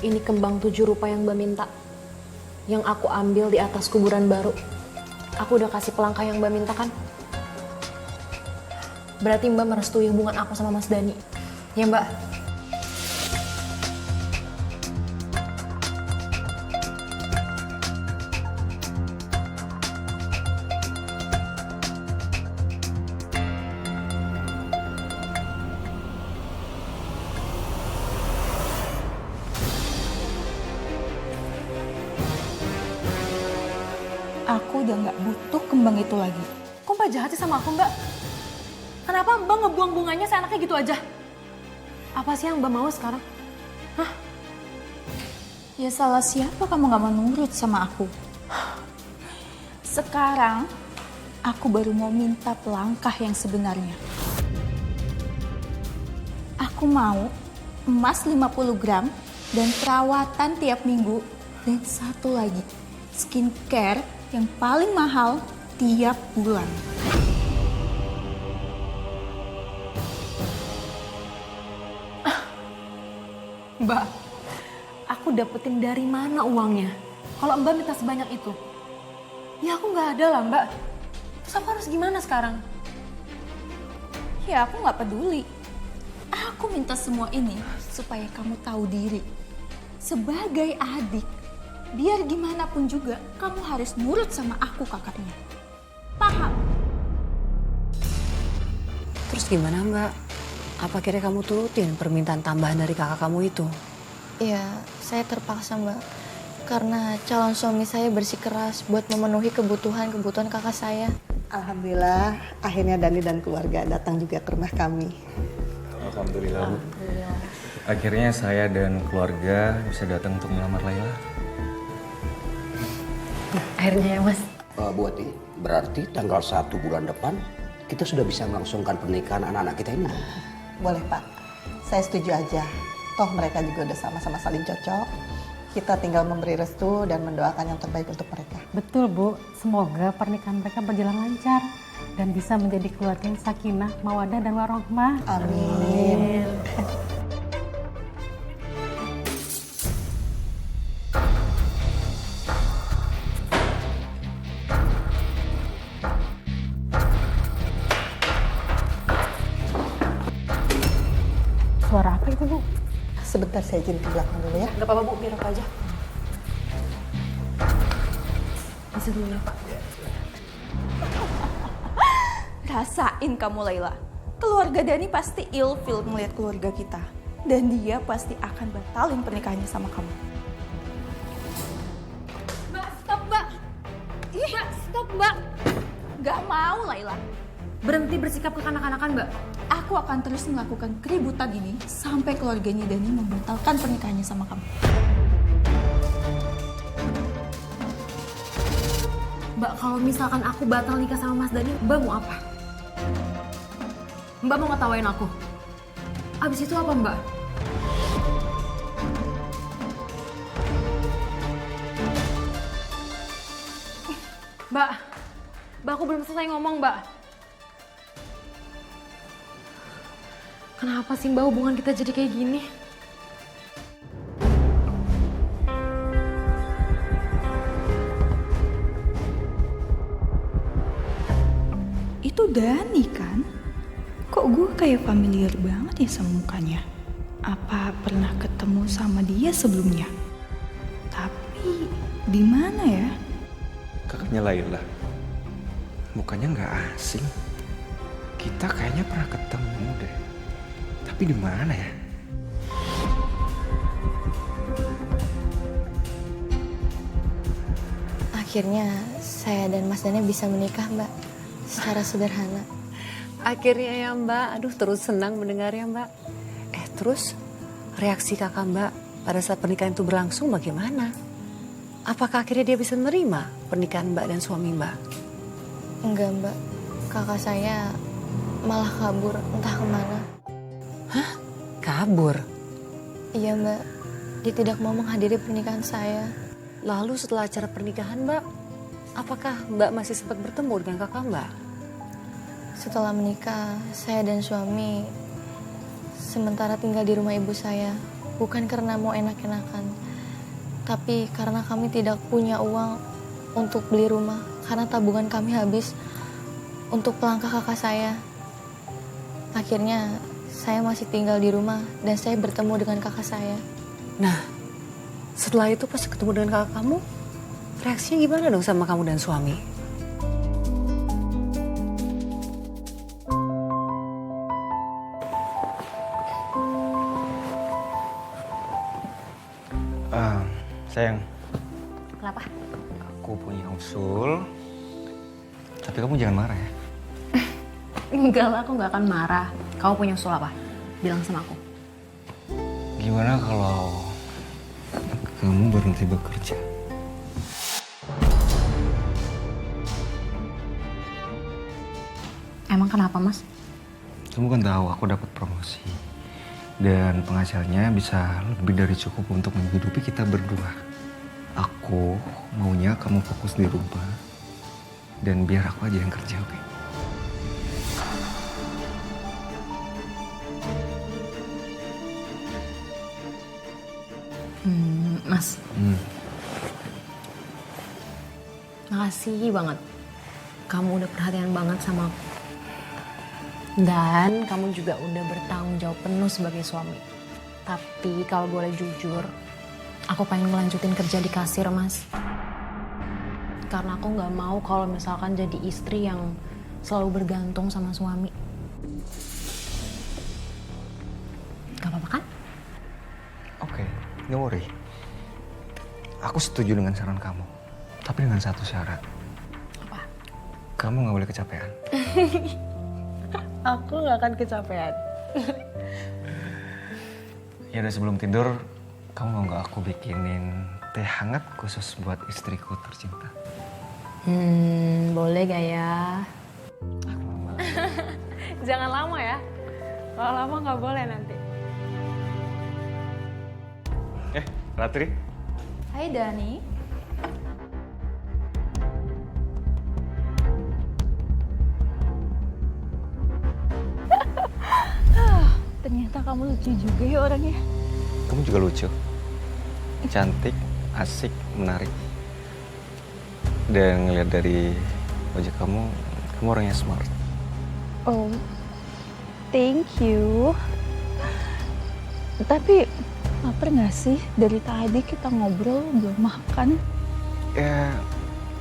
Ini kembang 7 rupa yang Mbak minta. Yang aku ambil di atas kuburan baru. Aku udah kasih pelangkah yang Mbak minta kan? Berarti Mbak merestui hubungan aku sama Mas Dani. Ya Mbak? Aku udah gak butuh kembang itu lagi. Kok Mbak jahat sih sama aku Mbak? Kenapa Mbak ngebuang bunganya seenaknya gitu aja? Apa sih yang Mbak mau sekarang? Hah? Ya salah siapa kamu gak mau nurut sama aku? Sekarang aku baru mau minta pelangkah yang sebenarnya. Aku mau emas 50 gram dan perawatan tiap minggu. Dan satu lagi, skincare yang paling mahal tiap bulan. Mbak, aku dapetin dari mana uangnya? Kalau Mbak minta sebanyak itu, ya aku nggak ada lah Mbak. Terus aku harus gimana sekarang? Ya aku gak peduli. Aku minta semua ini supaya kamu tahu diri. Sebagai adik, biar gimana pun juga kamu harus nurut sama aku kakaknya. Paham? Terus gimana Mbak? Apa kira kamu turutin permintaan tambahan dari kakak kamu itu? Iya, saya terpaksa Mbak. Karena calon suami saya bersikeras buat memenuhi kebutuhan kakak saya. Alhamdulillah, akhirnya Dani dan keluarga datang juga ke rumah kami. Alhamdulillah Bu. Akhirnya saya dan keluarga bisa datang untuk melamar Laila. Akhirnya ya Mas. Bu Ati, berarti tanggal 1 bulan depan kita sudah bisa melangsungkan pernikahan anak-anak kita ini. Boleh Pak, saya setuju aja. Toh mereka juga udah sama-sama saling cocok. Kita tinggal memberi restu dan mendoakan yang terbaik untuk mereka. Betul Bu, semoga pernikahan mereka berjalan lancar dan bisa menjadi keluarga yang sakinah, mawadah dan warahmah. Amin. Suara apa itu Bu? Sebentar saya izin ke belakang dulu ya. Gak apa-apa Bu, biar aku aja. Bisa dulu ya Pak. Rasain kamu Laila. Keluarga Dani pasti ilfil melihat keluarga kita. Dan dia pasti akan batalin pernikahannya sama kamu. Mbak, stop Mbak. Mbak, stop Mbak. Gak mau Laila. Berhenti bersikap kekanak-kanakan Mbak. Aku akan terus melakukan keributan ini sampai keluarganya Dani membatalkan pernikahannya sama kamu. Mbak, kalau misalkan aku batal nikah sama Mas Dani, Mbak mau apa? Mbak mau ngetawain aku? Abis itu apa Mbak? Mbak, aku belum selesai ngomong Mbak. Kenapa sih Mbak hubungan kita jadi kayak gini? Itu Dani kan? Kok gue kayak familiar banget ya sama mukanya? Apa pernah ketemu sama dia sebelumnya? Tapi di mana ya? Kakaknya Laila. Mukanya nggak asing. Kita kayaknya pernah ketemu deh. Tapi di mana ya? Akhirnya saya dan Mas Dani bisa menikah Mbak. Secara sederhana. Akhirnya ya Mbak, aduh terus senang mendengarnya Mbak. Terus reaksi kakak Mbak pada saat pernikahan itu berlangsung bagaimana? Apakah akhirnya dia bisa menerima pernikahan Mbak dan suami Mbak? Enggak Mbak, kakak saya malah kabur entah kemana. Hah? Kabur? Iya Mbak, dia tidak mau menghadiri pernikahan saya. Lalu setelah acara pernikahan Mbak, apakah Mbak masih sempat bertemu dengan kakak Mbak? Setelah menikah, saya dan suami sementara tinggal di rumah ibu saya, bukan karena mau enak-enakan, tapi karena kami tidak punya uang untuk beli rumah, karena tabungan kami habis untuk pelangkah kakak saya. Akhirnya saya masih tinggal di rumah dan saya bertemu dengan kakak saya. Nah, setelah itu pas ketemu dengan kakak kamu, reaksinya gimana dong sama kamu dan suami? Sayang, Kenapa? aku punya usul. Tapi kamu jangan marah ya. Enggak lah, aku nggak akan marah. Kamu punya usul apa? Bilang sama aku. Gimana kalau kamu berhenti bekerja? Emang kenapa, Mas? Kamu kan tahu aku dapat promosi. Dan penghasilannya bisa lebih dari cukup untuk menghidupi kita berdua. Aku maunya kamu fokus di rumah. Dan biar aku aja yang kerja, oke? Mas, makasih banget. Kamu udah perhatian banget sama aku. Dan kamu juga udah bertanggung jawab penuh sebagai suami. Tapi kalau boleh jujur, aku pengen ngelanjutin kerja di kasir, Mas. Karena aku nggak mau kalau misalkan jadi istri yang selalu bergantung sama suami. Gak apa-apa kan? Oke, don't worry. Aku setuju dengan saran kamu. Tapi dengan satu syarat. Apa? Kamu nggak boleh kecapean. Aku nggak akan kecapean. Ya udah sebelum tidur, kamu mau nggak aku bikinin teh hangat khusus buat istriku tercinta? Boleh gak ya? Jangan lama ya. Kalau lama nggak boleh nanti. Ratri? Hai Dani. Ternyata kamu lucu juga ya orangnya. Kamu juga lucu. Cantik, asik, menarik. Dan ngeliat dari wajah kamu orangnya smart. Oh, thank you. Tapi lapar nggak sih? Dari tadi kita ngobrol belum makan. Ya,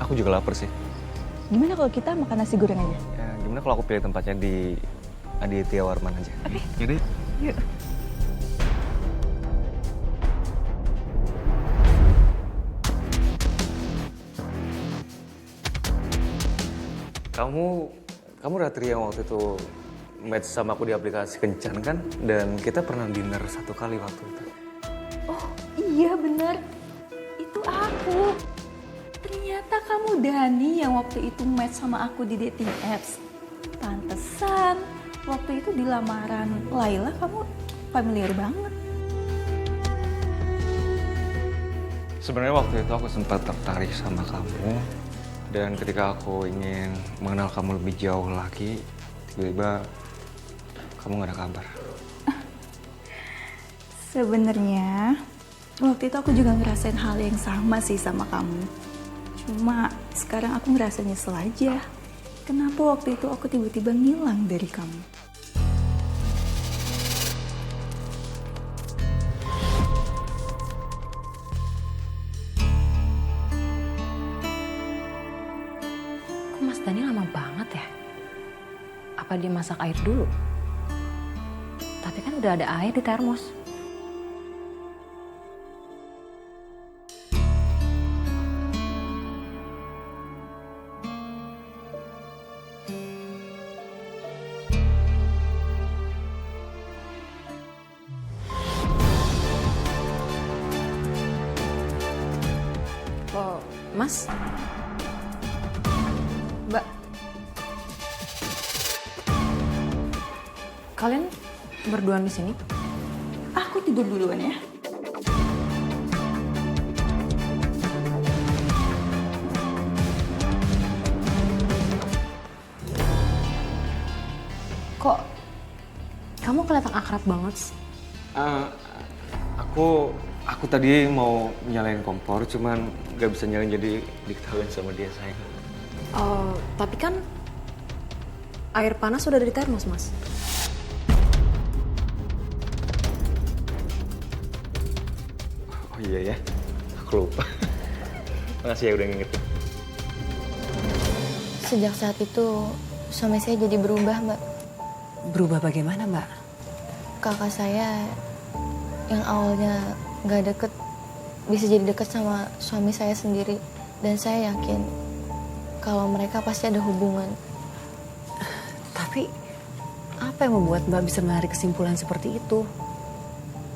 aku juga lapar sih. Gimana kalau kita makan nasi goreng aja? Ya, gimana kalau aku pilih tempatnya di Aditya Warman aja? Oke. Yaudah. Yuk. Kamu Ratri yang waktu itu match sama aku di aplikasi Kencan kan? Dan kita pernah dinner satu kali waktu itu. Oh iya bener, itu aku. Ternyata kamu Dani yang waktu itu match sama aku di dating apps. Pantesan, waktu itu di lamaran Laila kamu familiar banget. Sebenarnya waktu itu aku sempat tertarik sama kamu. Dan ketika aku ingin mengenal kamu lebih jauh lagi, tiba-tiba kamu gak ada kabar. Sebenarnya waktu itu aku juga ngerasain hal yang sama sih sama kamu. Cuma sekarang aku ngerasa nyesel aja. Kenapa waktu itu aku tiba-tiba ngilang dari kamu? Kok Mas Dani lama banget ya? Apa dia masak air dulu? Tapi kan udah ada air di termos. Oh, Mas? Mbak? Kalian berduaan di sini? Aku tidur duluan ya. Kok kamu kelihatan akrab banget? Aku Aku tadi mau nyalain kompor, cuman nggak bisa nyalain jadi diketahuin sama dia sayang. Oh, tapi kan air panas sudah dari termos, Mas. Oh iya ya, aku lupa. Makasih ya udah ngingetin. Sejak saat itu suami saya jadi berubah, Mbak. Berubah bagaimana, Mbak? Kakak saya yang awalnya nggak deket bisa jadi deket sama suami saya sendiri, dan saya yakin kalau mereka pasti ada hubungan. Tapi apa yang membuat Mbak bisa menarik kesimpulan seperti itu?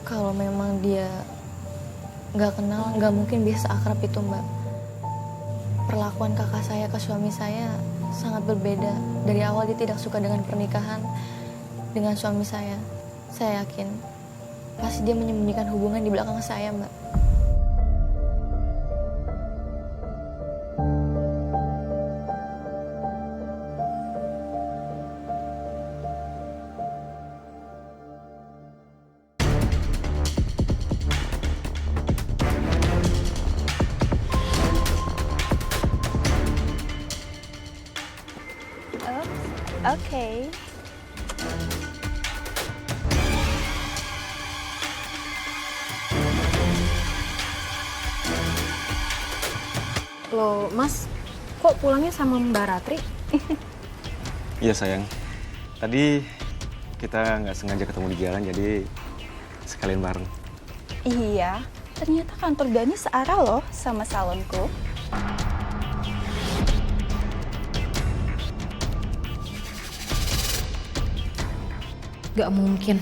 Kalau memang dia nggak kenal, nggak mungkin bisa akrab itu, Mbak. Perlakuan kakak saya ke suami saya sangat berbeda. Dari awal dia tidak suka dengan pernikahan dengan suami saya. Saya yakin pasti dia menyembunyikan hubungan di belakang saya, Mbak. Oke. Loh, Mas, kok pulangnya sama Mbak Ratri? Iya sayang, tadi kita nggak sengaja ketemu di jalan jadi sekalian bareng. Iya, ternyata kantor Dani searah loh sama salonku. Gak mungkin.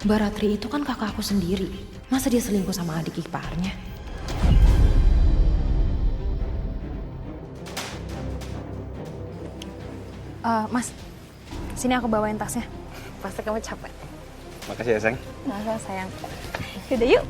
Mbak Ratri itu kan kakak aku sendiri. Masa dia selingkuh sama adik iparnya? Mas, sini aku bawain tasnya. Pasti kamu capek. Makasih ya sayang. Nah, sayang. Yaudah yuk.